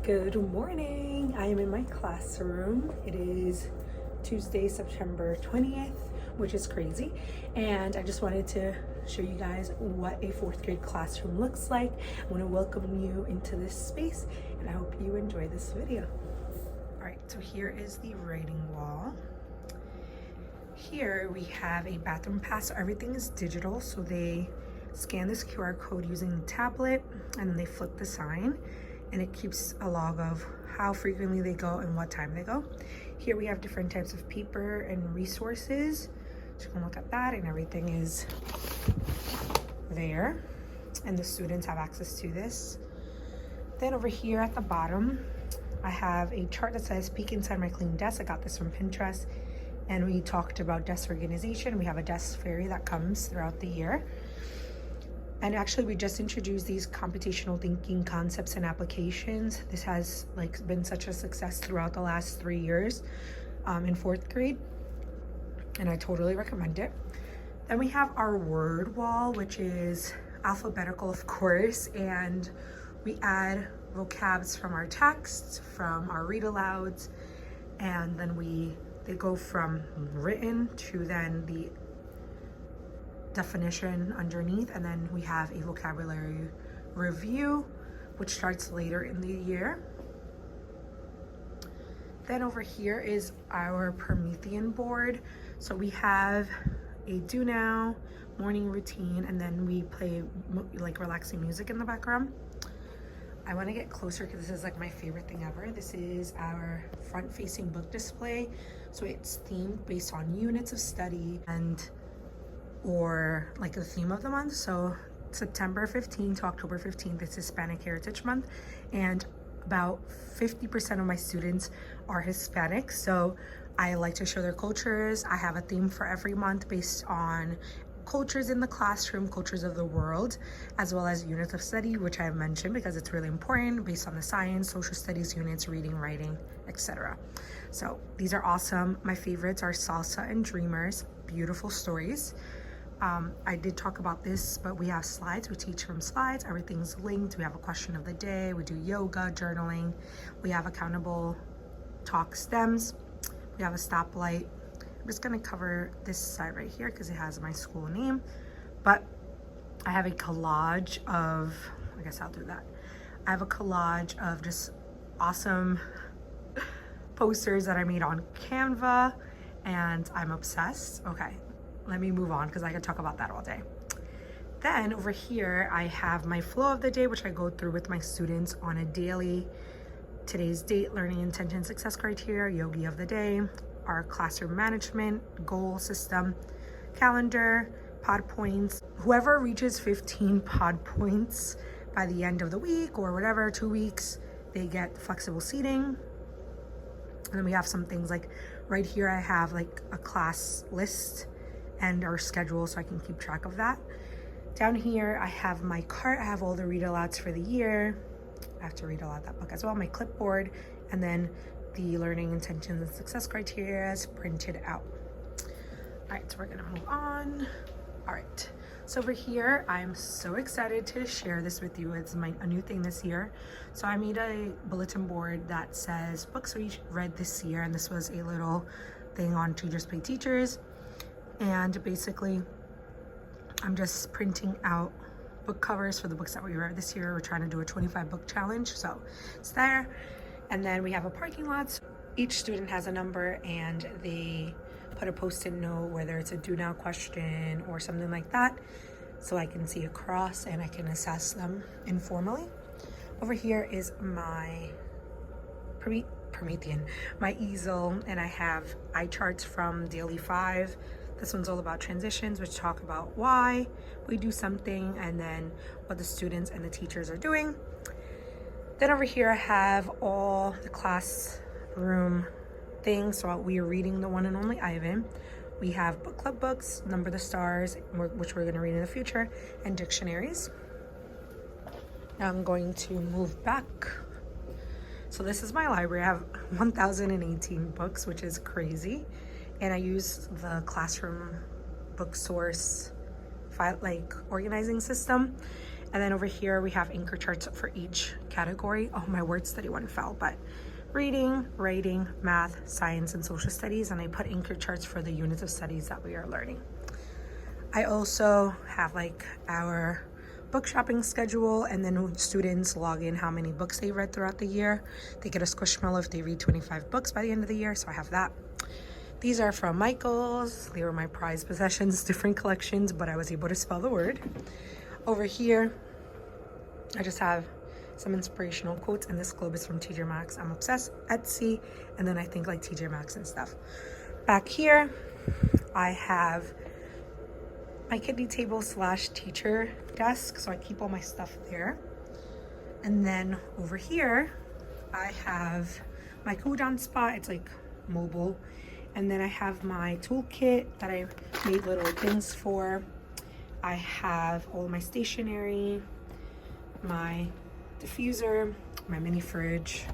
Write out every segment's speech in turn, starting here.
Good morning. I am in my classroom. It is Tuesday, September 20th, which is crazy. And I just wanted to show you guys what a fourth grade classroom looks like. I want to welcome you into this space and I hope you enjoy this video. All right, so here is the writing wall. Here we have a bathroom pass. So everything is digital. So they scan this QR code using the tablet and then they flip the sign. And it keeps a log of how frequently they go and what time they go. Here we have different types of paper and resources. So you can look at that and everything is there. And the students have access to this. Then over here at the bottom, I have a chart that says peek inside my clean desk. I got this from Pinterest. And we talked about desk organization. We have a desk fairy that comes throughout the year. And actually, we just introduced these computational thinking concepts and applications. This has been such a success throughout the last 3 years in fourth grade, and I totally recommend it. Then we have our word wall, which is alphabetical, of course, and we add vocabs from our texts, from our read alouds, and then they go from written to then the definition underneath, and then we have a vocabulary review which starts later in the year. Then over here is our Promethean board. So we have a do now, morning routine, and then we play relaxing music in the background. I want to get closer because this is my favorite thing ever. This is our front facing book display. So it's themed based on units of study or the theme of the month. So September 15th to October 15th is Hispanic Heritage Month, and about 50% of my students are Hispanic, so I like to show their cultures. I have a theme for every month based on cultures in the classroom, cultures of the world, as well as units of study, which I've mentioned because it's really important, based on the science, social studies units, reading, writing, etc. So these are awesome. My favorites are Salsa and Dreamers, beautiful stories. I did talk about this, but we have slides. We teach from slides. Everything's linked. We have a question of the day. We do yoga, journaling. We have accountable talk stems. We have a stoplight. I'm just going to cover this side right here because it has my school name. But I have a collage of, I guess I'll do that. I have a collage of just awesome posters that I made on Canva, and I'm obsessed. Okay. Let me move on because I could talk about that all day. Then over here, I have my flow of the day, which I go through with my students on a daily. Today's date, learning intention, success criteria, yogi of the day, our classroom management, goal system, calendar, pod points. Whoever reaches 15 pod points by the end of the week or whatever, 2 weeks, they get flexible seating. And then we have some things right here, I have a class list and our schedule so I can keep track of that. Down here, I have my cart. I have all the read alouds for the year. I have to read aloud that book as well, my clipboard, and then the learning intentions and success criteria is printed out. All right, so we're gonna move on. All right, so over here, I'm so excited to share this with you. It's a new thing this year. So I made a bulletin board that says books we read this year, and this was a little thing on Teachers Pay Teachers. And basically, I'm just printing out book covers for the books that we read this year. We're trying to do a 25 book challenge, so it's there. And then we have a parking lot. Each student has a number and they put a post-it note, whether it's a do now question or something like that, so I can see across and I can assess them informally. Over here is my Promethean, my easel, and I have eye charts from Daily 5. This one's all about transitions, which talk about why we do something and then what the students and the teachers are doing. Then over here, I have all the classroom things. So we are reading the one and only Ivan. We have book club books, Number the Stars, which we're going to read in the future, and dictionaries. Now I'm going to move back. So this is my library. I have 1,018 books, which is crazy. And I use the classroom book source file organizing system. And then over here we have anchor charts for each category. Oh, my word study one fell, but reading, writing, math, science, and social studies. And I put anchor charts for the units of studies that we are learning. I also have like our book shopping schedule, and then when students log in how many books they read throughout the year, they get a squishmallow if they read 25 books by the end of the year. So I have that. These are from Michael's. They were my prized possessions, different collections, but I was able to spell the word. Over here, I just have some inspirational quotes, and this globe is from TJ Maxx. I'm obsessed. Etsy, and then I think like TJ Maxx and stuff. Back here, I have my kiddie table / teacher desk, so I keep all my stuff there. And then over here, I have my cool down spot. It's like mobile. And then I have my toolkit that I made little things for. I have all my stationery, my diffuser, my mini fridge,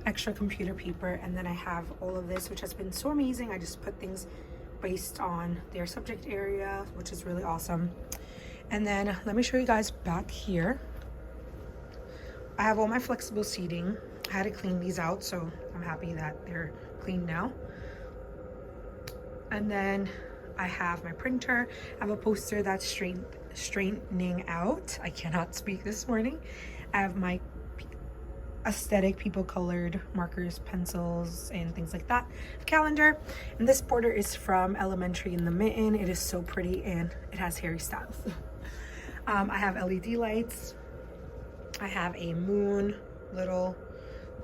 extra computer paper, and then I have all of this, which has been so amazing. I just put things based on their subject area, which is really awesome. And then let me show you guys back here. I have all my flexible seating. I had to clean these out, so I'm happy that they're clean now. And then I have my printer. I have a poster that's straightening out. I cannot speak this morning. I have my aesthetic people colored markers, pencils, and things like that. Calendar. And this border is from Elementary in the Mitten. It is so pretty, and it has Harry Styles. I have LED lights. I have a moon little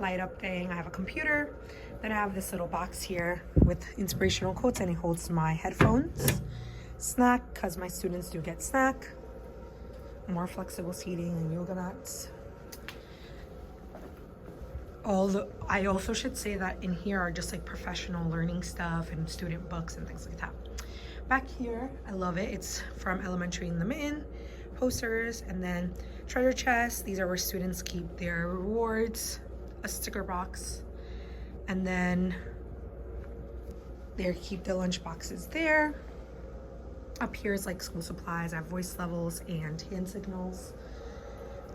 light up thing. I have a computer. Then I have this little box here with inspirational quotes, and it holds my headphones. Snack, because my students do get snack. More flexible seating and yoga mats. I also should say that in here are just like professional learning stuff and student books and things like that. Back here, I love it. It's from Elementary in the Mitten. Posters, and then treasure chest. These are where students keep their rewards. A sticker box, and then they keep the lunch boxes there. Up here is like school supplies. I have voice levels and hand signals.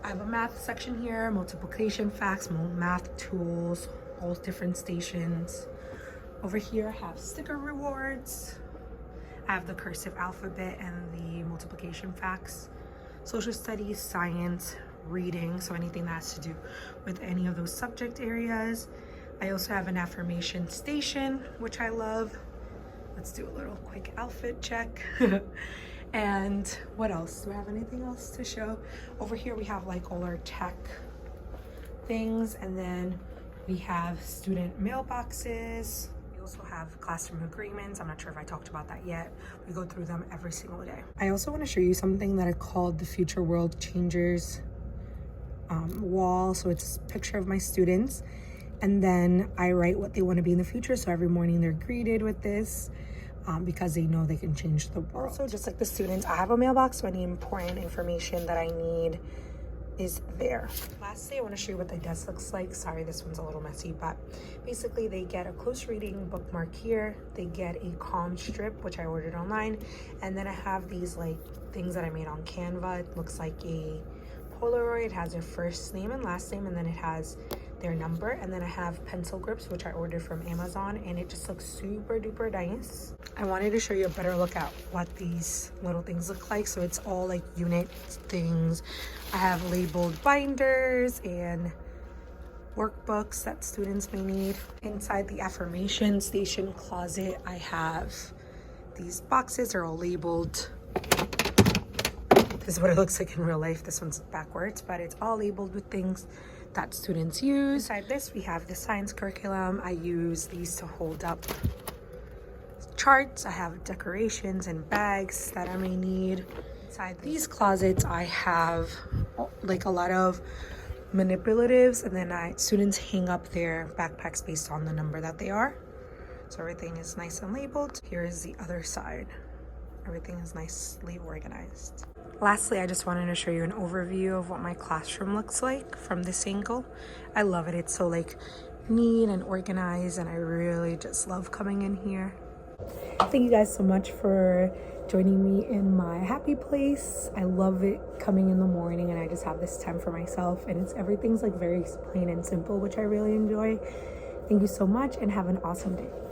I have a math section here, multiplication facts, math tools, all different stations. Over here I have sticker rewards. I have the cursive alphabet and the multiplication facts. Social studies, science, reading, so anything that has to do with any of those subject areas. I also have an affirmation station, which I love. Let's do a little quick outfit check. And what else? Do I have anything else to show? Over here we have like all our tech things, and then we have student mailboxes. We also have classroom agreements. I'm not sure if I talked about that yet. We go through them every single day. I also want to show you something that I called the Future World Changers wall. So it's a picture of my students, and then I write what they want to be in the future. So every morning they're greeted with this because they know they can change the world. Also, just like the students, I have a mailbox, so any important information that I need is there. Lastly, I want to show you what the desk looks like. Sorry, this one's a little messy, but basically they get a close reading bookmark here. They get a calm strip, which I ordered online, and then I have these like things that I made on Canva. It looks like a Polaroid. It has their first name and last name, and then it has their number. And then I have pencil grips, which I ordered from Amazon, and it just looks super duper nice. I wanted to show you a better look at what these little things look like. So it's all like unit things. I have labeled binders and workbooks that students may need. Inside the affirmation station closet, I have these boxes. They're all labeled. This is what it looks like in real life. This one's backwards, but it's all labeled with things that students use. Inside this, we have the science curriculum. I use these to hold up charts. I have decorations and bags that I may need. Inside these closets, I have like a lot of manipulatives, and then students hang up their backpacks based on the number that they are. So everything is nice and labeled. Here is the other side. Everything is nicely organized. Lastly, I just wanted to show you an overview of what my classroom looks like from this angle. I love it. It's so like neat and organized, and I really just love coming in here. Thank you guys so much for joining me in my happy place. I love it coming in the morning and I just have this time for myself, and everything's like very plain and simple, which I really enjoy. Thank you so much and have an awesome day.